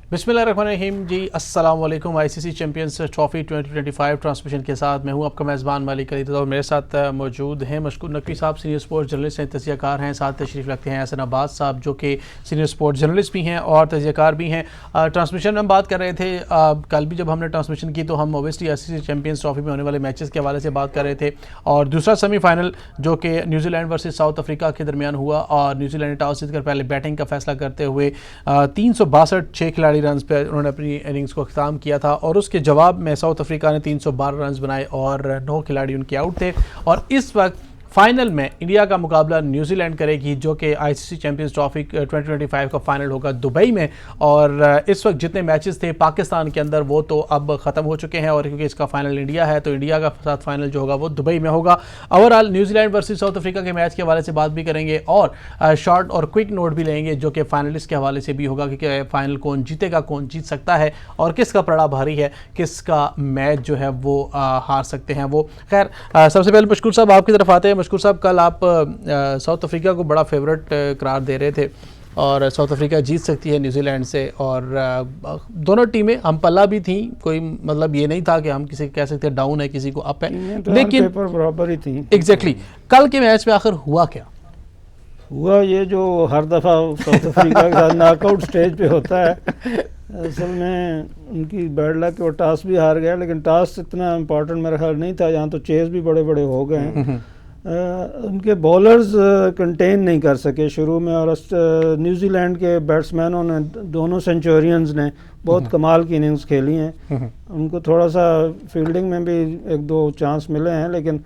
बिस्मिल्लाहिर्रहमानिर्रहीम जी, अस्सलाम वालेकुम। आईसीसी चैंपियंस ट्रॉफी 2025 ट्रांसमिशन के साथ मैं हूं आपका मेज़बान मालिक अली और मेरे साथ मौजूद हैं मशकूर नकवी साहब, सीनियर स्पोर्ट्स जर्नलिस्ट हैं, तजियाकार हैं। साथ तशरीफ़ रखते हैं हसन अब्बास साहब जो कि सीनियर स्पोर्ट्स जर्नलिस्ट भी हैं और तजियाकार भी हैं। ट्रांसमिशन में हम बात कर रहे थे, कल भी जब हमने ट्रांसमिशन की तो हम ओबियसली आईसीसी चैंपियंस ट्रॉफी में होने वाले मैचेस के हवाले से बात कर रहे थे और दूसरा सेमीफाइनल जो कि न्यूजीलैंड वर्सेस साउथ अफ्रीका के दरमियान हुआ और न्यूजीलैंड ने टॉस जीतकर पहले बैटिंग का फैसला करते हुए 362 खिलाड़ी रन पे उन्होंने अपनी इनिंग्स को ख़त्म किया था और उसके जवाब में साउथ अफ्रीका ने 312 रन बनाए और 9 खिलाड़ी उनके आउट थे। और इस वक्त फाइनल में इंडिया का मुकाबला न्यूजीलैंड करेगी जो कि आईसीसी चैंपियंस ट्रॉफी 2025 का फाइनल होगा दुबई में। और इस वक्त जितने मैचेस थे पाकिस्तान के अंदर वो तो अब ख़त्म हो चुके हैं और क्योंकि इसका फाइनल इंडिया है तो इंडिया का साथ फाइनल जो होगा वो दुबई में होगा। Overall New Zealand versus south Africa के मैच के हवाले से बात भी करेंगे और शॉर्ट और क्विक नोट भी लेंगे जो कि फाइनलिस्ट के हवाले से भी होगा कि फाइनल कौन जीतेगा, कौन जीत सकता है और किसका पड़ा भारी है, किसका मैच जो है वो हार सकते हैं वो। खैर सबसे पहले मशकूर साहब आपकी तरफ आते हैं। मशकूर साहब, कल आप साउथ अफ्रीका को बड़ा फेवरेट करार दे रहे थे और साउथ अफ्रीका जीत सकती है न्यूजीलैंड से और दोनों टीमें हम पल्ला भी थी, कोई मतलब ये नहीं था कि हम किसी कह सकते हैं डाउन है किसी को अप है, तो लेकिन पेपर बराबर ही थी। एग्जैक्टली कल के मैच में आखिर हुआ क्या? हुआ ये जो हर दफ़ा साउथ अफ्रीका के साथ नॉकआउट स्टेज पे होता है। असल में उनकी बैड लक वो टॉस भी हार गया, लेकिन टॉस इतना इम्पोर्टेंट मेरा ख्याल नहीं था। यहाँ तो चेस भी बड़े बड़े हो गए हैं। उनके बॉलर्स कंटेन नहीं कर सके शुरू में और न्यूजीलैंड के बैट्समैनों ने, दोनों सेंचुरियंस ने बहुत कमाल की इनिंग्स खेली हैं। उनको थोड़ा सा फील्डिंग में भी एक दो चांस मिले हैं, लेकिन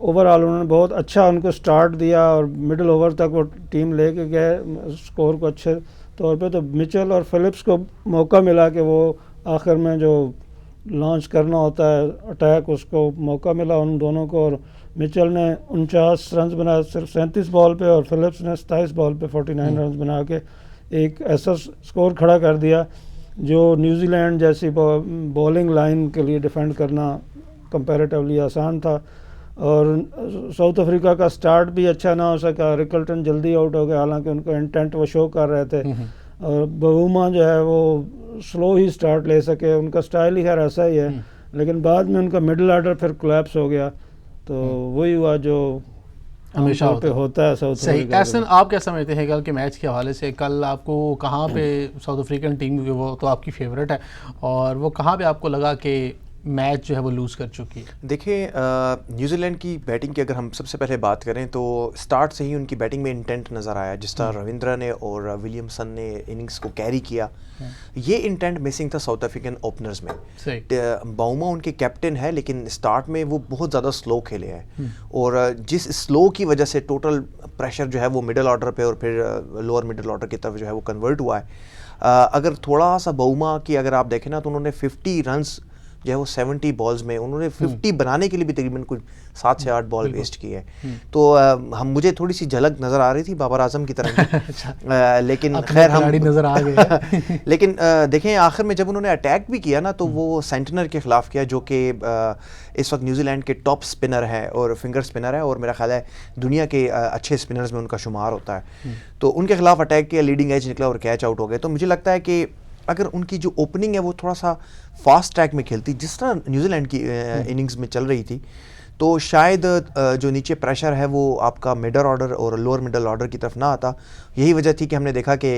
ओवरऑल उन्होंने बहुत अच्छा उनको स्टार्ट दिया और मिडिल ओवर तक वो टीम लेके गए स्कोर को अच्छे तौर पे। तो मिचेल और फिलिप्स को मौका मिला कि वो आखिर में जो लॉन्च करना होता है अटैक, उसको मौका मिला उन दोनों को। और मिचेल ने 49 रन बनाए सिर्फ 37 बॉल पे और फिलिप्स ने 27 बॉल पे 49 रन बना के एक ऐसा स्कोर खड़ा कर दिया जो न्यूजीलैंड जैसी बॉलिंग लाइन के लिए डिफेंड करना कंपैरेटिवली आसान था। और साउथ अफ्रीका का स्टार्ट भी अच्छा ना हो सका, रिकल्टन जल्दी आउट हो गया, हालांकि उनका इंटेंट वो शो कर रहे थे। और बवूमा जो है वो स्लो ही स्टार्ट ले सके, उनका स्टाइल ही खैर ऐसा ही है, लेकिन बाद में उनका मिडिल ऑर्डर फिर कोलैप्स हो गया। तो वही हुआ जो हमेशा होता है साउथ सही। अफ्रीका। एहसन, आप क्या समझते हैं कल के मैच के हवाले से? कल आपको कहाँ पे साउथ अफ्रीकन टीम, वो तो आपकी फेवरेट है, और वो कहाँ पे आपको लगा कि मैच जो है वो लूज़ कर चुकी है? देखिए, न्यूजीलैंड की बैटिंग की अगर हम सबसे पहले बात करें तो स्टार्ट से ही उनकी बैटिंग में इंटेंट नज़र आया। जिस तरह रविंद्रा ने और विलियमसन ने इनिंग्स को कैरी किया, ये इंटेंट मिसिंग था साउथ अफ्रीकन ओपनर्स में। बाउमा उनके कैप्टन है, लेकिन स्टार्ट में वो बहुत ज़्यादा स्लो खेले हैं और जिस स्लो की वजह से टोटल प्रेशर जो है वो मिडिल ऑर्डर पे और फिर लोअर मिडिल ऑर्डर की तरफ जो है वो कन्वर्ट हुआ है। अगर थोड़ा सा बाउमा की अगर आप देखें ना तो उन्होंने 50 रन्स जो है वो 70 बॉल्स में उन्होंने 50 बनाने के लिए भी तकरीबन कुछ 7 से 8 बॉल वेस्ट किए हैं। तो हम मुझे थोड़ी सी झलक नज़र आ रही थी बाबर आजम की तरह की। लेकिन खैर हम नज़र आ गए। लेकिन देखें आखिर में जब उन्होंने अटैक भी किया ना तो वो सेंटनर के ख़िलाफ़ किया जो कि इस वक्त न्यूजीलैंड के टॉप स्पिनर है और फिंगर स्पिनर है और मेरा ख्याल है दुनिया के अच्छे स्पिनर्स में उनका शुमार होता है। तो उनके खिलाफ अटैक किया, लीडिंग एज निकला और कैच आउट हो गए। तो मुझे लगता है कि अगर उनकी जो ओपनिंग है वो थोड़ा सा फास्ट ट्रैक में खेलती जिस तरह न्यूजीलैंड की इनिंग्स में चल रही थी, तो शायद जो नीचे प्रेशर है वो आपका मिडल ऑर्डर और लोअर मिडल ऑर्डर की तरफ ना आता। यही वजह थी कि हमने देखा कि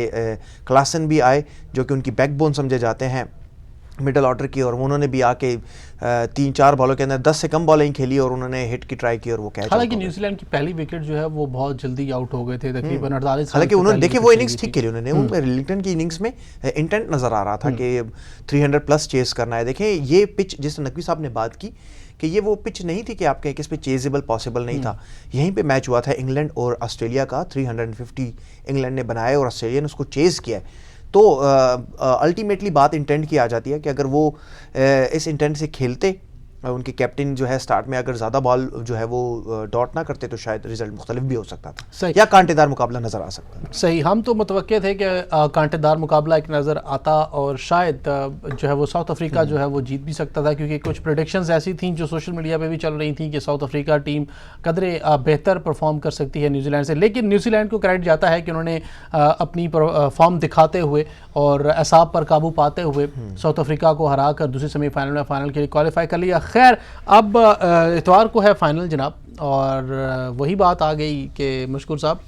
क्लासन भी आए जो कि उनकी बैकबोन समझे जाते हैं मिडल ऑर्डर की, और उन्होंने भी आके 3-4 बॉलों के अंदर 10 से कम बॉलिंग खेली और उन्होंने हिट की ट्राई की और वो कैच। हालांकि न्यूजीलैंड की पहली विकेट जो है वो बहुत जल्दी आउट हो गए थे, तकरीबन 48। हालांकि उन्होंने देखिए वो इनिंग्स ठीक खेली उन्होंने। उनमें रिलिंगटन की इनिंग्स में इंटेंट नज़र आ रहा था कि 300 प्लस चेस करना है। देखें ये पिच जिस नकवी साहब ने बात की कि ये वो पिच नहीं थी कि आप कहें कि इस पे चेजेबल पॉसिबल नहीं था। यहीं पे मैच हुआ था इंग्लैंड और ऑस्ट्रेलिया का, 350 इंग्लैंड ने बनाया और ऑस्ट्रेलिया ने उसको चेज़ किया है। तो अल्टीमेटली बात इंटेंट की आ जाती है कि अगर वो इस इंटेंट से खेलते उनके कैप्टन जो है स्टार्ट में अगर ज़्यादा बॉल जो है वो डॉट ना करते तो शायद रिजल्ट मुख्तलिफ भी हो सकता था, सही या कांटेदार मुकाबला नज़र आ सकता था। सही, हम तो मुतवक्के थे कि कांटेदार मुकाबला एक नज़र आता और शायद जो है वो साउथ अफ्रीका जो है वो जीत भी सकता था, क्योंकि कुछ प्रेडिक्शंस ऐसी थी जो सोशल मीडिया पे भी चल रही थी कि साउथ अफ्रीका टीम कदरे बेहतर परफॉर्म कर सकती है न्यूजीलैंड से। लेकिन न्यूजीलैंड को क्रेडिट जाता है कि उन्होंने अपनी फॉर्म दिखाते हुए और एसाब पर काबू पाते हुए साउथ अफ्रीका को हरा कर दूसरे सेमीफाइनल में फाइनल के लिए क्वालिफाई कर लिया। खैर, अब इतवार को है फाइनल जनाब, और वही बात आ गई कि मशकूर साहब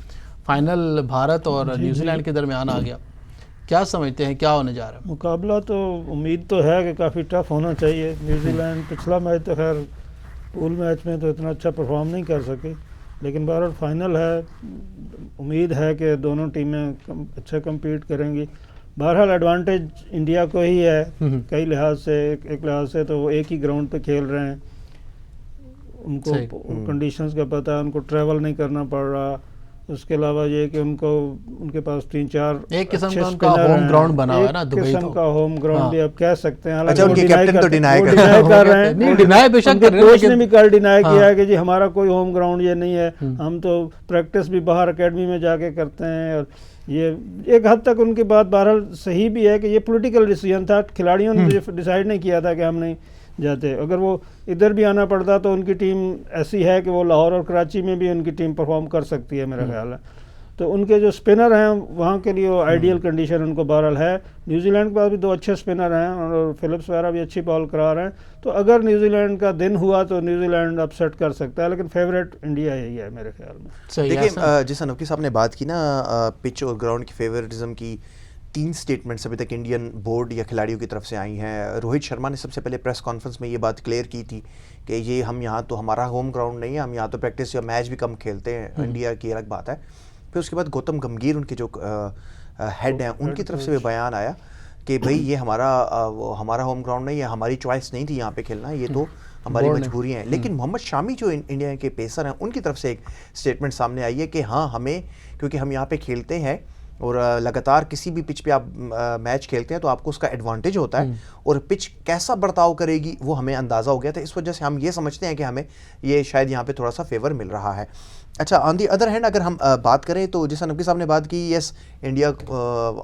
फाइनल भारत और न्यूजीलैंड के दरमियान आ गया। क्या समझते हैं क्या होने जा रहा है? मुकाबला तो उम्मीद तो है कि काफ़ी टफ होना चाहिए। न्यूजीलैंड पिछला मैच तो खैर पूल मैच में तो इतना अच्छा परफॉर्म नहीं कर सके, लेकिन बहरहाल फाइनल है, उम्मीद है कि दोनों टीमें अच्छा कम्पीट करेंगी। बहरहाल एडवांटेज इंडिया को ही है कई लिहाज से। एक लिहाज से तो वो एक ही ग्राउंड पे खेल रहे हैं, उनको कंडीशंस का पता है, उनको ट्रैवल नहीं करना पड़ रहा। उसके अलावा ये कि उनके पास 3-4 एक किस्म का उनका होम ग्राउंड बना हुआ है ना, दुबई किस्म का होम ग्राउंड भी आप कह सकते हैं। अच्छा, उनके कैप्टन तो डिनाई कर रहे हैं, नहीं डिनाई बेशक कर रहे हैं, कोच ने भी कल डिनाई किया है कि जी हमारा कोई होम ग्राउंड ये नहीं है, हम तो प्रैक्टिस भी बाहर एकेडमी में जाके करते हैं। और ये एक हद तक उनकी बात बहरहाल सही भी है कि ये पॉलिटिकल डिसीजन था, खिलाड़ियों ने डिसाइड नहीं किया था कि हम नहीं जाते। अगर वो इधर भी आना पड़ता तो उनकी टीम ऐसी है कि वो लाहौर और कराची में भी उनकी टीम परफॉर्म कर सकती है मेरा ख्याल है। तो उनके जो स्पिनर हैं वहाँ के लिए वो आइडियल कंडीशन उनको बहरहाल है। न्यूजीलैंड के पास भी 2 अच्छे स्पिनर हैं और फिलिप्स वगैरह भी अच्छी बॉल करा रहे हैं। तो अगर न्यूजीलैंड का दिन हुआ तो न्यूजीलैंड अपसेट कर सकता है, लेकिन फेवरेट इंडिया यही है मेरे ख्याल में। देखिए, जैसा नवकी साहब ने बात की ना पिच और ग्राउंड की फेवरेटिज्म की, 3 स्टेटमेंट्स अभी तक इंडियन बोर्ड या खिलाड़ियों की तरफ से आई हैं। रोहित शर्मा ने सबसे पहले प्रेस कॉन्फ्रेंस में ये बात क्लियर की थी कि ये हम यहाँ तो हमारा होम ग्राउंड नहीं है, हम यहाँ तो प्रैक्टिस या मैच भी कम खेलते हैं, इंडिया की अलग बात है। फिर उसके बाद गौतम गंभीर उनके जो हेड हैं उनकी तरफ से भी बयान आया कि भाई ये हमारा होम ग्राउंड नहीं है, हमारी चॉइस नहीं थी यहाँ पे खेलना, ये तो हमारी मजबूरी है। लेकिन मोहम्मद शामी जो इंडिया के पेसर हैं उनकी तरफ से एक स्टेटमेंट सामने आई है कि हाँ, हमें क्योंकि हम यहाँ पे खेलते हैं और लगातार किसी भी पिच पे आप मैच खेलते हैं तो आपको उसका एडवांटेज होता है, और पिच कैसा बर्ताव करेगी वो हमें अंदाज़ा हो गया था। इस वजह से हम ये समझते हैं कि हमें ये शायद यहाँ पे थोड़ा सा फेवर मिल रहा है। अच्छा, ऑन दी अदर हैंड अगर हम बात करें तो जैसा नबी साहब ने बात की, यस इंडिया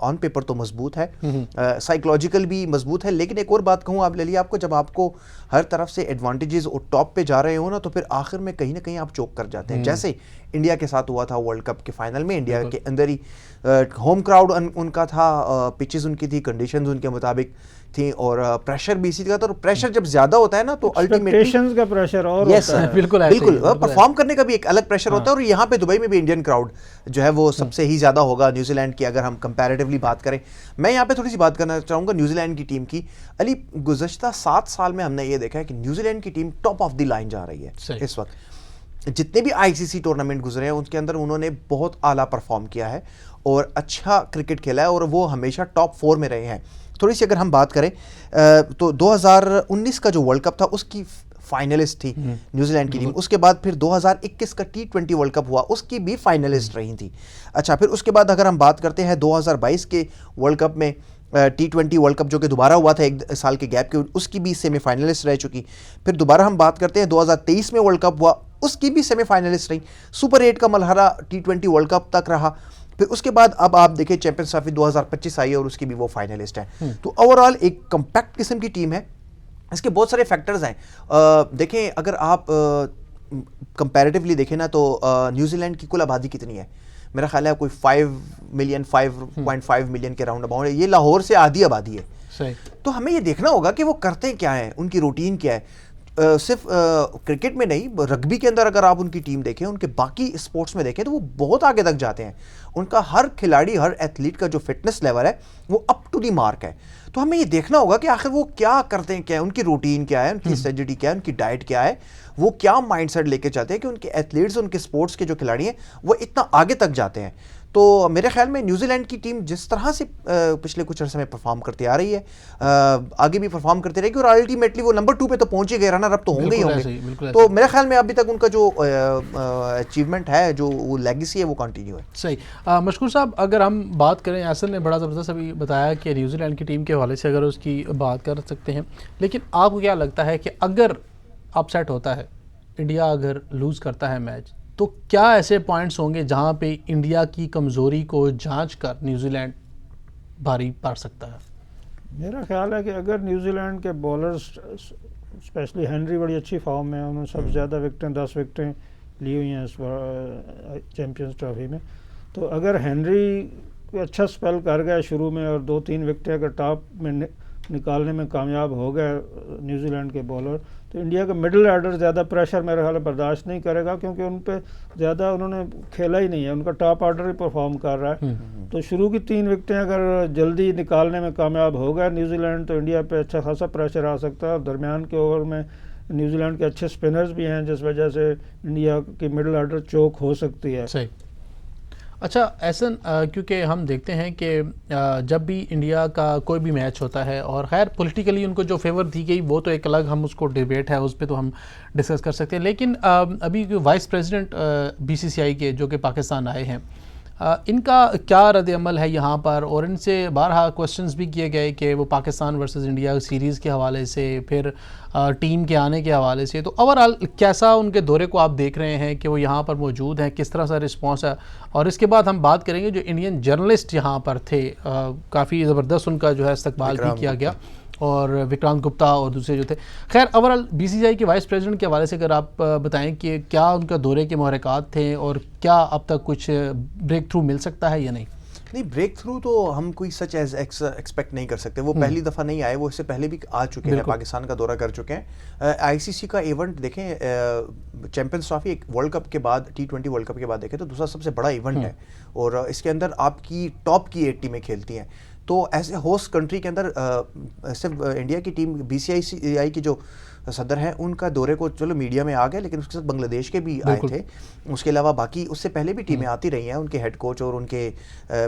ऑन पेपर तो मजबूत है, साइकोलॉजिकल भी मजबूत है। लेकिन एक और बात कहूँ आप ले लिया, आपको जब आपको हर तरफ से एडवांटेजेस और टॉप पे जा रहे हो ना, तो फिर आखिर में कहीं ना कहीं आप चोक कर जाते हैं। जैसे इंडिया के साथ हुआ था वर्ल्ड कप के फाइनल में, इंडिया के अंदर ही होम क्राउड उनका था, पिचेस उनकी थी, कंडीशंस उनके मुताबिक थी, और प्रेशर भी इसी का था। और प्रेशर जब ज्यादा होता है ना तो अल्टीमेटली का प्रेशर और यस होता है। बिल्कुल परफॉर्म करने का भी एक अलग प्रेशर होता है। और यहाँ पे दुबई में भी इंडियन क्राउड जो है वो सबसे ही ज्यादा होगा न्यूजीलैंड की, अगर हम कंपैरेटिवली बात करें। मैं यहाँ पे थोड़ी सी बात करना चाहूँगा न्यूजीलैंड की टीम की। अली, गुज़श्ता 7 साल में हमने ये देखा है कि न्यूजीलैंड की team top of the line जा रही है इस वक्त। जितने भी आईसीसी टूर्नामेंट गुजरे हैं उनके अंदर उन्होंने बहुत आला परफॉर्म किया है और अच्छा क्रिकेट खेला है, और वो हमेशा टॉप 4 में रहे हैं। थोड़ी सी अगर हम बात करें तो 2019 का जो वर्ल्ड कप था उसकी फाइनलिस्ट थी न्यूजीलैंड की टीम। उसके बाद फिर 2021 का T20 वर्ल्ड कप हुआ, उसकी भी फाइनलिस्ट रही थी। अच्छा, फिर उसके बाद अगर हम बात करते हैं 2022 के वर्ल्ड कप में, T20 वर्ल्ड कप जो कि दोबारा हुआ था 1 साल के गैप के, उसकी भी सेमीफाइनलिस्ट रह चुकी। फिर दोबारा हम बात करते हैं 2023 में वर्ल्ड कप हुआ, उसकी भी सेमीफाइनलिस्ट रही। सुपर 8 का मलहरा T20 वर्ल्ड कप तक रहा। फिर उसके बाद अब आप देखें चैंपियंस ट्रॉफी 2025 आई है और उसकी भी वो फाइनलिस्ट है। तो ओवरऑल एक कम्पैक्ट किस्म की टीम है। इसके बहुत सारे फैक्टर्स हैं। देखें, अगर आप कंपैरेटिवली देखें ना तो न्यूजीलैंड की कुल आबादी कितनी है? मेरा ख्याल है कोई 5.5 मिलियन के राउंड अबाउंड है। ये लाहौर से आधी आबादी है। सही। तो हमें ये देखना होगा कि वो करते क्या है, उनकी रूटीन क्या है। सिर्फ क्रिकेट में नहीं, रग्बी के अंदर अगर आप उनकी टीम देखें, उनके बाकी स्पोर्ट्स में देखें तो वो बहुत आगे तक जाते हैं। उनका हर खिलाड़ी, हर एथलीट का जो फिटनेस लेवल है वो अप टू दी मार्क है। तो हमें ये देखना होगा कि आखिर वो क्या करते हैं, क्या है उनकी रूटीन, क्या है उनकी स्ट्रेटजी, क्या है उनकी डाइट, क्या है, वो क्या माइंडसेट लेके चाहते हैं कि उनके एथलीट्स, उनके स्पोर्ट्स के जो खिलाड़ी हैं वो इतना आगे तक जाते हैं। तो मेरे ख्याल में न्यूजीलैंड की टीम जिस तरह से पिछले कुछ अर्से में परफॉर्म करती आ रही है, आगे भी परफॉर्म करती रहेगी, और अल्टीमेटली वो नंबर 2 पे तो पहुंच ही गए, रनर अप तो होंगे ही होंगे। तो मेरे ख्याल में अभी तक उनका जो अचीवमेंट है, जो वो लेगेसी है, वो कंटिन्यू है। सही। मशकूर साहब, अगर हम बात करें, यासिर ने बड़ा ज़बरदस्त अभी बताया कि न्यूजीलैंड की टीम के हवाले से अगर उसकी बात कर सकते हैं, लेकिन आपको क्या लगता है कि अगर अपसेट होता है, इंडिया अगर लूज़ करता है मैच, तो क्या ऐसे पॉइंट्स होंगे जहां पे इंडिया की कमज़ोरी को जांच कर न्यूजीलैंड भारी पड़ सकता है? मेरा ख्याल है कि अगर न्यूजीलैंड के बॉलर्स, स्पेशली हेनरी बड़ी अच्छी फॉर्म में है, उन्होंने सबसे ज़्यादा विकटें 10 विकटें ली हुई हैं इस चैम्पियंस ट्रॉफी में, तो अगर हेनरी को अच्छा स्पेल कर गया शुरू में और 2-3 विकटें अगर टॉप में निकालने में कामयाब हो गए न्यूजीलैंड के बॉलर, तो इंडिया का मिडिल ऑर्डर ज़्यादा प्रेशर मेरे ख्याल बर्दाश्त नहीं करेगा, क्योंकि उन पे ज़्यादा उन्होंने खेला ही नहीं है, उनका टॉप ऑर्डर ही परफॉर्म कर रहा है। तो शुरू की 3 विकटें अगर जल्दी निकालने में कामयाब हो गया न्यूजीलैंड, तो इंडिया पे अच्छा खासा प्रेशर आ सकता है। दरमियान के ओवर में न्यूजीलैंड के अच्छे स्पिनर्स भी हैं, जिस वजह से इंडिया की मिडिल ऑर्डर चोक हो सकती है। सही। अच्छा ऐसा, क्योंकि हम देखते हैं कि जब भी इंडिया का कोई भी मैच होता है, और खैर पॉलिटिकली उनको जो फेवर दी गई वो तो एक अलग, हम उसको डिबेट है उस पर तो हम डिस्कस कर सकते हैं, लेकिन अभी जो वाइस प्रेसिडेंट बीसीसीआई के जो कि पाकिस्तान आए हैं, इनका क्या रद्द-ए-अमल है यहाँ पर, और इनसे बारहा क्वेश्चंस भी किए गए कि वो पाकिस्तान वर्सेस इंडिया सीरीज़ के हवाले से, फिर टीम के आने के हवाले से, तो ओवरऑल कैसा उनके दौरे को आप देख रहे हैं कि वो यहाँ पर मौजूद हैं, किस तरह सा रिस्पांस है? और इसके बाद हम बात करेंगे जो इंडियन जर्नलिस्ट यहाँ पर थे, काफ़ी ज़बरदस्त उनका जो है इस्तकबाल भी किया गया, और विक्रांत गुप्ता और दूसरे जो थे। खैर ओवरऑल बीसीसीआई के वाइस प्रेसिडेंट के हवाले से अगर आप बताएं कि क्या उनका दौरे के मुहरक़ात थे, और क्या अब तक कुछ ब्रेक थ्रू मिल सकता है या नहीं? नहीं, ब्रेक थ्रू तो हम कोई सच एज एक्सपेक्ट नहीं कर सकते। वो पहली दफ़ा नहीं आए, वो इससे पहले भी आ चुके हैं, पाकिस्तान का दौरा कर चुके हैं। आईसीसी का इवेंट देखें, चैंपियंस ट्रॉफी एक वर्ल्ड कप के बाद, T20 वर्ल्ड कप के बाद देखें तो दूसरा सबसे बड़ा इवेंट है, और इसके अंदर आपकी टॉप की 8 टीमें खेलती हैं। तो ऐसे होस्ट कंट्री के अंदर सिर्फ इंडिया की टीम, बीसीसीआई की जो सदर हैं, उनका दौरे को चलो मीडिया में आ गए, लेकिन उसके साथ बांग्लादेश के भी आए थे। उसके अलावा बाकी उससे पहले भी टीमें आती रही हैं, उनके हेड कोच और उनके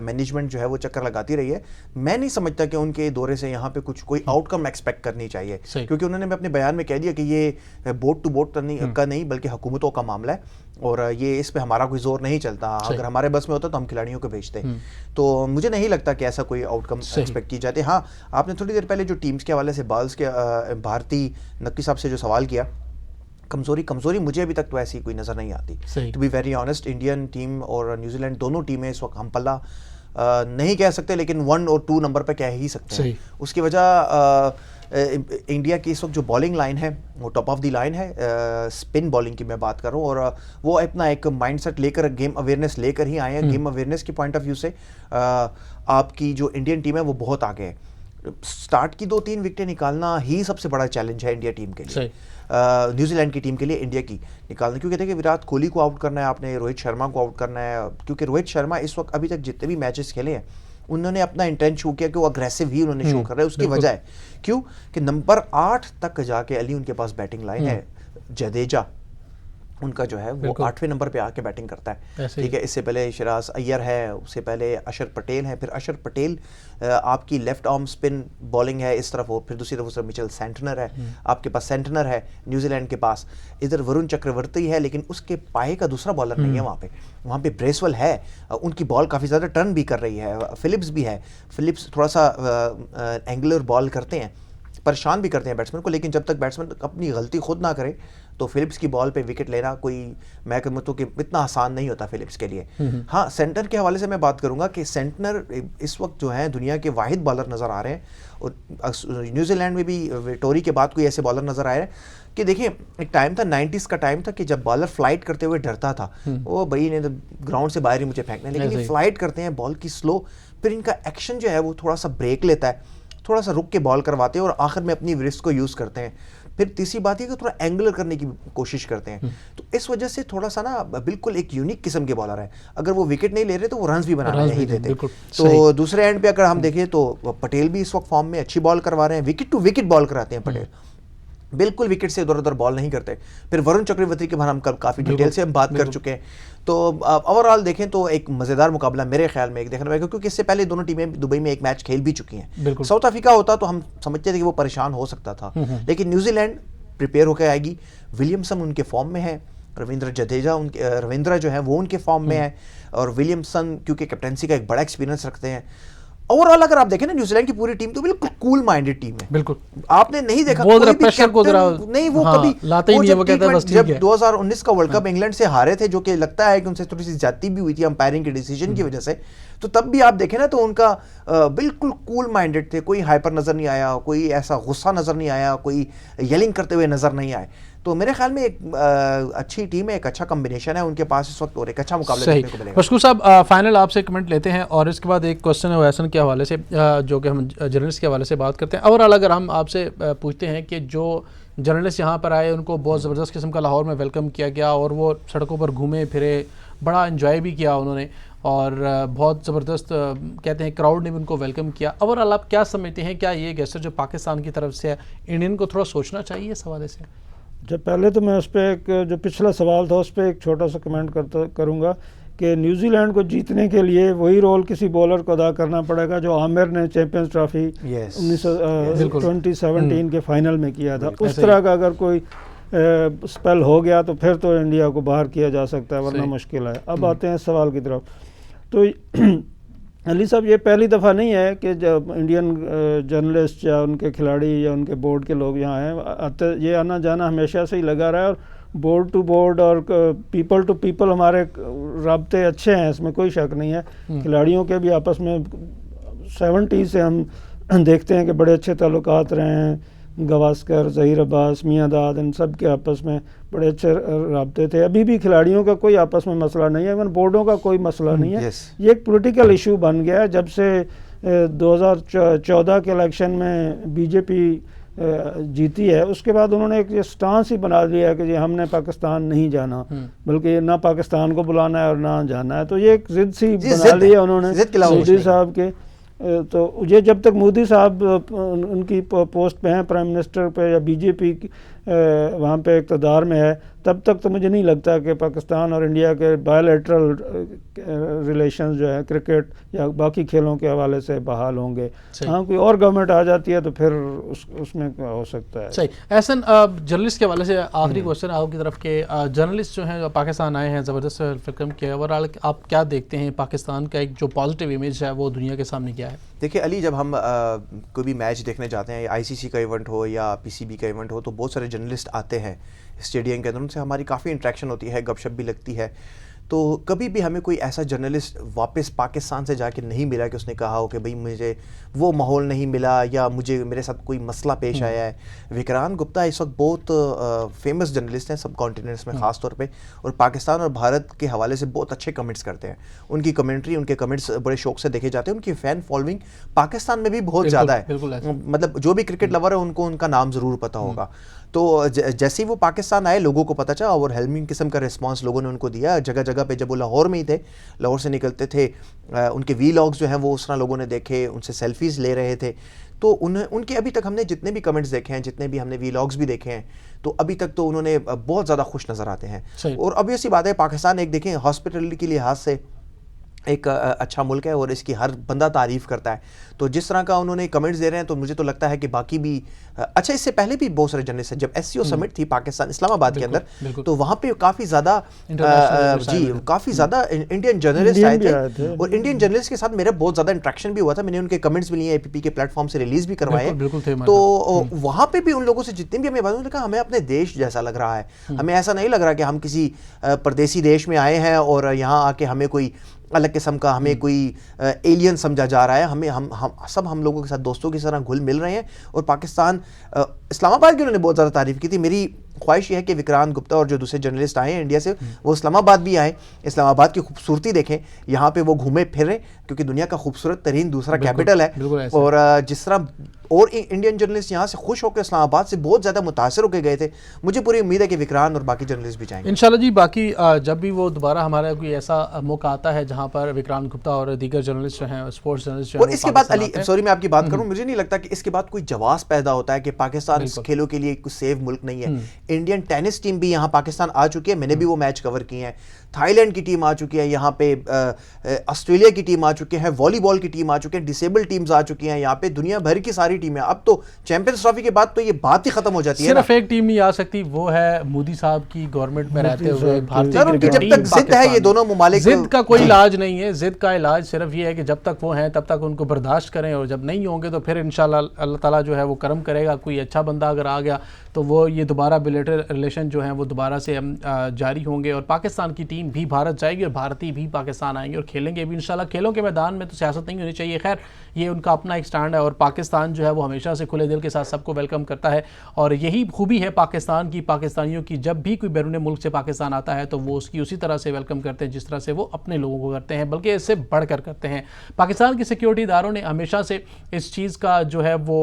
मैनेजमेंट जो है वो चक्कर लगाती रही है। मैं नहीं समझता कि उनके दौरे से यहाँ पे कोई आउटकम एक्सपेक्ट करनी चाहिए, क्योंकि उन्होंने अपने बयान में कह दिया कि ये बोट टू बोट का नहीं बल्कि हुकूमतों का मामला है, और ये इस पे हमारा कोई जोर नहीं चलता। अगर हमारे बस में होता तो हम खिलाड़ियों को भेजते। तो मुझे नहीं लगता कि ऐसा कोई आउटकम एक्सपेक्ट की जाती। हाँ, आपने थोड़ी देर पहले जो टीम्स के हवाले से बाल्स के भारती नक्की साहब से जो सवाल किया, कमजोरी मुझे अभी तक तो ऐसी कोई नज़र नहीं आती। To be very honest, Indian team और न्यूजीलैंड दोनों टीमें इस वक्त हम पल्ला नहीं कह सकते, लेकिन 1 और 2 नंबर पर कह ही सकते हैं। उसकी वजह इंडिया की इस वक्त जो बॉलिंग लाइन है वो टॉप ऑफ द लाइन है। स्पिन बॉलिंग की मैं बात कर रहा हूँ, और वो अपना एक माइंडसेट लेकर, गेम अवेयरनेस लेकर ही आए हैं। गेम अवेयरनेस की पॉइंट ऑफ व्यू से आपकी जो इंडियन टीम है वो बहुत आगे है। स्टार्ट की 2-3 विकेटें निकालना ही सबसे बड़ा चैलेंज है इंडिया टीम के लिए, न्यूजीलैंड की टीम के लिए इंडिया की निकालना, क्योंकि देखिए विराट कोहली को आउट करना है आपने, रोहित शर्मा को आउट करना है, क्योंकि रोहित शर्मा इस वक्त अभी तक जितने भी मैचेस खेले हैं उन्होंने अपना इंटेंट शो किया कि वो अग्रेसिव ही उन्होंने शो कर रहे हैं। उसकी वजह है क्यों कि नंबर 8 तक जाके अली उनके पास बैटिंग लाइन है। जडेजा उनका जो है वो 8वें नंबर पे आके बैटिंग करता है, ठीक है। इससे पहले शिराज अय्यर है, उससे पहले अशर पटेल है, फिर अशर पटेल आपकी लेफ्ट आर्म स्पिन बॉलिंग है इस तरफ, और फिर दूसरी तरफ उस मिचेल सेंटनर है, आपके पास सेंटनर है न्यूजीलैंड के पास। इधर वरुण चक्रवर्ती है, लेकिन उसके पाए का दूसरा बॉलर नहीं है वहाँ पे ब्रेसवेल है, उनकी बॉल काफ़ी ज़्यादा टर्न भी कर रही है। फिलिप्स भी है, फिलिप्स थोड़ा सा एंगुलर बॉल करते हैं, परेशान भी करते हैं बैट्समैन को, लेकिन जब तक बैट्समैन अपनी गलती खुद ना करे तो फिलिप्स की बॉल पे विकेट लेना कोई, मैं कहूँ कि इतना आसान नहीं होता फिलिप्स के लिए। हाँ, सेंटर के हवाले से मैं बात करूंगा कि सेंटनर इस वक्त जो है दुनिया के वाहिद बॉलर नज़र आ रहे हैं, और न्यूजीलैंड में भी विटोरी के बाद कोई ऐसे बॉलर नज़र आए हैं कि देखिए एक टाइम था, 90s का टाइम था कि जब बॉलर फ्लाइट करते हुए डरता था, वो भाई ने तो ग्राउंड से बाहर ही मुझे फेंकना है, लेकिन ये फ्लाइट करते हैं बॉल की स्लो, फिर इनका एक्शन जो है वो थोड़ा सा ब्रेक लेता है, थोड़ा सा रुक के बॉल करवाते हैं और आखिर में अपनी रिस्ट को यूज़ करते हैं। फिर तीसरी बात है कि थोड़ा एंगुलर करने की कोशिश करते हैं, तो इस वजह से थोड़ा सा ना बिल्कुल एक यूनिक किस्म के बॉलर है। अगर वो विकेट नहीं ले रहे तो वो रन्स भी बनाना नहीं देते। तो दूसरे एंड पे अगर हम देखें तो पटेल भी इस वक्त फॉर्म में अच्छी बॉल करवा रहे हैं, विकेट टू विकेट बॉल कराते हैं पटेल, बिल्कुल विकेट से इधर उधर बॉल नहीं करते। फिर वरुण चक्रवर्ती के बारे हम कल काफ़ी डिटेल से हम बात कर चुके हैं। तो ओवरऑल देखें तो एक मज़ेदार मुकाबला मेरे ख्याल में एक देखने में, क्योंकि इससे पहले दोनों टीमें दुबई में एक मैच खेल भी चुकी हैं। साउथ अफ्रीका होता तो हम समझते थे कि वो परेशान हो सकता था, लेकिन न्यूजीलैंड प्रिपेयर होकर आएगी। विलियमसन उनके फॉर्म में है, रविंद्रा जो है वो उनके फॉर्म में है, और विलियमसन क्योंकि कैप्टनसी का एक बड़ा एक्सपीरियंस रखते हैं, ओवरऑल अगर आप देखें ना न्यूजीलैंड की पूरी टीम तो बिल्कुल कूल माइंडेड टीम है। बिल्कुल आपने नहीं देखा वो कोई जरा भी प्रेशर को जरा कैप्टन नहीं, वो हाँ, कभी लाते ही नहीं है, वो कहता है बस ठीक जब है। 2019 का वर्ल्ड कप इंग्लैंड से हारे थे, जो कि लगता है कि उनसे थोड़ी सी ज्यादती भी हुई थी अंपायरिंग के डिसीजन की वजह से, तो तब भी आप देखें ना तो उनका बिल्कुल कूल माइंडेड थे, कोई हाइपर नजर नहीं आया, कोई ऐसा गुस्सा नजर नहीं आया, कोई येलिंग करते हुए नजर नहीं आए। तो मेरे ख्याल में एक अच्छी टीम है, एक अच्छा कॉम्बिनेशन है उनके पास इस वक्त और एक अच्छा मुकाबला देखने को मिलेगा। मशकूर साहब, फाइनल आपसे कमेंट लेते हैं और इसके बाद एक क्वेश्चन है वैसन के हवाले से, जो कि हम जर्नलिस्ट के हवाले से बात करते हैं। ओवरऑल अगर हम आपसे पूछते हैं कि जो जर्नलिस्ट यहाँ पर आए उनको बहुत ज़बरदस्त किस्म का लाहौर में वेलकम किया गया और वो सड़कों पर घूमे फिरे, बड़ा इन्जॉय भी किया उन्होंने और बहुत ज़बरदस्त कहते हैं क्राउड ने भी उनको वेलकम किया। ओवरऑल आप क्या समझते हैं, क्या ये गेस्टर जो पाकिस्तान की तरफ से है, इंडियन को थोड़ा सोचना चाहिए इस हवाले से? जब पहले तो मैं उस पर एक जो पिछला सवाल था उस पर एक छोटा सा कमेंट करूँगा कि न्यूजीलैंड को जीतने के लिए वही रोल किसी बॉलर को अदा करना पड़ेगा जो आमिर ने चैंपियंस ट्रॉफी 2017 के फाइनल में किया था। उस तरह का अगर कोई स्पेल हो गया तो फिर तो इंडिया को बाहर किया जा सकता है, वरना मुश्किल है। अब आते हैं सवाल की तरफ। तो अली साहब, ये पहली दफ़ा नहीं है कि जब इंडियन जर्नलिस्ट या उनके खिलाड़ी या उनके बोर्ड के लोग यहाँ हैं, ये आना जाना हमेशा से ही लगा रहा है और बोर्ड टू बोर्ड और पीपल टू पीपल हमारे राब्ते अच्छे हैं, इसमें कोई शक नहीं है। खिलाड़ियों के भी आपस में 70 से हम देखते हैं कि बड़े अच्छे ताल्लुकात रहे हैं। गवास्कर, ज़हीर अब्बास, मियांदाद, इन सब के आपस में बड़े अच्छे राब्ते थे। अभी भी खिलाड़ियों का कोई आपस में मसला नहीं है, इवन बोर्डों का कोई मसला नहीं है। ये एक पॉलिटिकल इशू बन गया है जब से 2014 के इलेक्शन में बीजेपी जीती है। उसके बाद उन्होंने एक स्टांस ही बना लिया कि हमने पाकिस्तान नहीं जाना, बल्कि ना पाकिस्तान को बुलाना है और ना जाना है। तो ये एक जिद सी बना ली है उन्होंने मोदी साहब के। तो ये जब तक मोदी साहब उनकी पोस्ट पे हैं, प्राइम मिनिस्टर पे या बीजेपी वहाँ पे इक़्तिदार में है, तब तक तो मुझे नहीं लगता कि पाकिस्तान और इंडिया के बायलैटरल रिलेशंस जो है क्रिकेट या बाकी खेलों के हवाले से बहाल होंगे। हाँ, कोई और गवर्नमेंट आ जाती है तो फिर उसमें क्या हो सकता है। सही। एहसन, जर्नलिस्ट के हवाले से आखिरी क्वेश्चन आपकी तरफ के, जर्नलिस्ट जो हैं जो पाकिस्तान आए हैं, ज़बरदस्त वेलकम किया, ओवरऑल आप क्या देखते हैं पाकिस्तान का एक जो पॉजिटिव इमेज है वो दुनिया के सामने क्या है? देखिए अली, जब हम कोई भी मैच देखने जाते हैं, आईसीसी का इवेंट हो या पीसीबी का इवेंट हो, तो बहुत सारे जर्नलिस्ट आते हैं स्टेडियम के अंदर, उनसे हमारी काफ़ी इंटरेक्शन होती है, गपशप भी लगती है। तो कभी भी हमें कोई ऐसा जर्नलिस्ट वापस पाकिस्तान से जाके नहीं मिला कि उसने कहा हो कि भाई मुझे वो माहौल नहीं मिला या मुझे मेरे साथ कोई मसला पेश आया है। विक्रांत गुप्ता इस वक्त बहुत फेमस जर्नलिस्ट हैं सब कॉन्टिनेंट्स में ख़ास तौर पे, और पाकिस्तान और भारत के हवाले से बहुत अच्छे कमेंट्स करते हैं। उनकी कमेंट्री, उनके कमेंट्स बड़े शौक से देखे जाते हैं। उनकी फ़ैन फॉलोइंग पाकिस्तान में भी बहुत ज़्यादा है, मतलब जो भी क्रिकेट लवर है उनको उनका नाम ज़रूर पता होगा। तो जैसे ही वो पाकिस्तान आए लोगों को पता चला और हेल्मिंग किस्म का रिस्पांस लोगों ने उनको दिया। जगह जगह पे जब वो लाहौर में ही थे, लाहौर से निकलते थे, उनके वीलॉग्स जो हैं वो उस तरह लोगों ने देखे, उनसे सेल्फीज़ ले रहे थे। तो उनके अभी तक हमने जितने भी कमेंट्स देखे हैं, जितने भी हमने वीलॉग्स भी देखे हैं, तो अभी तक तो उन्होंने बहुत ज़्यादा खुश नज़र आते हैं। और अब ऐसी बात है, पाकिस्तान एक देखें हॉस्पिटलिटी के लिहाज से एक अच्छा मुल्क है और इसकी हर बंदा तारीफ़ करता है। तो जिस तरह का उन्होंने कमेंट्स दे रहे हैं, तो मुझे तो लगता है कि बाकी भी अच्छा, इससे पहले भी बहुत सारे जर्नलिस्ट हैं। जब एससीओ समिट थी पाकिस्तान इस्लामाबाद के अंदर, तो वहाँ पे काफ़ी ज़्यादा काफ़ी ज़्यादा इंडियन जर्नलिस्ट आए थे और इंडियन जर्नलिस्ट के साथ मेरा बहुत ज़्यादा इंट्रैक्शन भी हुआ था। मैंने उनके कमेंट्स भी लिए, APP के प्लेटफॉर्म से रिलीज़ भी करवाए। तो वहाँ पर भी उन लोगों से जितनी भी हमें बात हुई, कहा हमें अपने देश जैसा लग रहा है, हमें ऐसा नहीं लग रहा कि हम किसी परदेसी देश में आए हैं और यहाँ आके हमें कोई अलग किस्म का, हमें कोई एलियन समझा जा रहा है। हमें हम लोगों के साथ दोस्तों की तरह घुल मिल रहे हैं। और पाकिस्तान, इस्लामाबाद की उन्होंने बहुत ज़्यादा तारीफ़ की थी। मेरी ख्वाहिश ये है कि विक्रांत गुप्ता और जो दूसरे जर्नलिस्ट आए हैं इंडिया से, वो इस्लामाबाद भी आए, इस्लामाबाद की खूबसूरती देखें, यहाँ पे वो घूमे फिरें, क्योंकि दुनिया का खूबसूरत तरीन दूसरा कैपिटल है। और जिस तरह और इंडियन जर्नलिस्ट यहाँ से खुश होकर इस्लामाबाद से बहुत ज़्यादा मुतासर होकर गए थे, मुझे पूरी उम्मीद है कि विक्रांत और बाकी जर्नलिस्ट भी जाएंगे इंशाल्लाह जी। बाकी जब भी वो दोबारा हमारा कोई ऐसा मौका आता है जहाँ पर विक्रांत गुप्ता और दीगर जर्नलिस्ट जो हैं, स्पोर्ट्स जर्नलिस्ट जो हैं, और इसके बाद अली, सॉरी मैं आपकी बात करूँ, मुझे नहीं लगता कि इसके बाद कोई जवाब पैदा होता है कि पाकिस्तान खेलों के लिए कोई सेफ मुल्क नहीं है। इंडियन टेनिस टीम भी यहाँ पाकिस्तान आ चुकी है, मैंने भी वो मैच कवर किए हैं। थाईलैंड की टीम आ चुकी है यहाँ पे, ऑस्ट्रेलिया की टीम आ चुकी है, वॉलीबॉल की टीम आ चुकी है, डिसेबल टीम्स आ चुकी हैं यहाँ पे, दुनिया भर की सारी पाकिस्तानी टीम है। अब तो चैंपियंस ट्रॉफी के बाद तो ये बात ही खत्म हो जाती है ना। सिर्फ एक टीम नहीं आ सकती, वो है मोदी साहब की गवर्नमेंट में रहते हुए भारतीय सर, उनकी क्रिकेट जब टीम तक जिद है ये दोनों मुमालिक, जिद का कोई इलाज नहीं है। जिद का इलाज सिर्फ ये है कि जब तक वो हैं तब तक उनको बर्दाश्त करें, और जब नहीं होंगे तो फिर इंशाल्लाह अल्लाह ताला जो है वो करम करेगा। कोई अच्छा बंदा अगर आ गया तो वो ये दोबारा बिलेटरल रिलेशन जो है वो दोबारा से जारी होंगे, और पाकिस्तान की टीम भी भारत जाएगी और भारतीय भी पाकिस्तान आएंगे और खेलेंगे भी इंशाल्लाह। खेलों के मैदान में तो सियासत नहीं होनी चाहिए, खैर ये उनका अपना एक स्टैंड है, और पाकिस्तान जो है वो हमेशा से खुले दिल के साथ सबको वेलकम करता है। और यही खूबी है पाकिस्तान की, पाकिस्तानियों की, जब भी कोई बैरून मुल्क से पाकिस्तान आता है तो वो उसकी उसी तरह से वेलकम करते हैं जिस तरह से वो अपने लोगों को करते हैं, बल्कि इससे बढ़कर करते हैं। पाकिस्तान की सिक्योरिटी इदारों ने हमेशा से इस चीज़ का जो है वो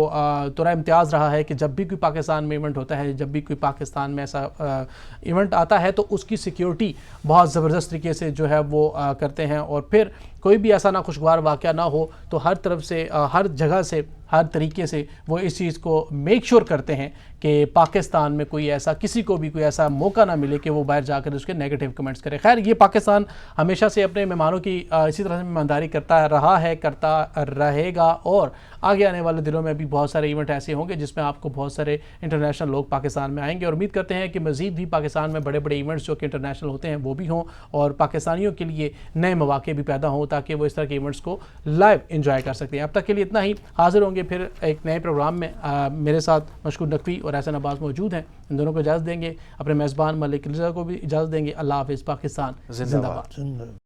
तुरा इम्तियाज़ रहा है कि जब भी कोई पाकिस्तान में इवेंट होता है, जब भी कोई पाकिस्तान में ऐसा इवेंट आता है तो उसकी सिक्योरिटी बहुत ज़बरदस्त तरीके से जो है वो करते हैं, और फिर कोई भी ऐसा ना खुशगवार वाक़या ना हो तो हर तरफ से हर जगह से हर तरीके से वो इस चीज़ को मेक श्योर करते हैं कि पाकिस्तान में कोई ऐसा, किसी को भी कोई ऐसा मौका ना मिले कि वो बाहर जाकर उसके नेगेटिव कमेंट्स करे। खैर ये पाकिस्तान हमेशा से अपने मेहमानों की इसी तरह से मेहमानदारी करता रहा है, करता रहेगा, और आगे आने वाले दिनों में भी बहुत सारे इवेंट ऐसे होंगे जिसमें आपको बहुत सारे इंटरनेशनल लोग पाकिस्तान में आएंगे, और उम्मीद करते हैं कि मज़ीद भी पाकिस्तान में बड़े बड़े इवेंट्स जो कि इंटरनेशनल होते हैं वो भी हों, और पाकिस्तानियों के लिए नए मौके भी पैदा हों ताकि वो इस तरह के इवेंट्स को लाइव इंजॉय कर सकते हैं। अब तक के लिए इतना ही, हाजिर होंगे फिर एक नए प्रोग्राम में। मेरे साथ मशकूर नकवी और एहसन अब्बास मौजूद हैं, इन दोनों को इजाज़त देंगे, अपने मेज़बान मलिक रिज़ा को भी इजाज़त देंगे। अल्लाह हाफ़िज़। पाकिस्तान जिंदाबाद।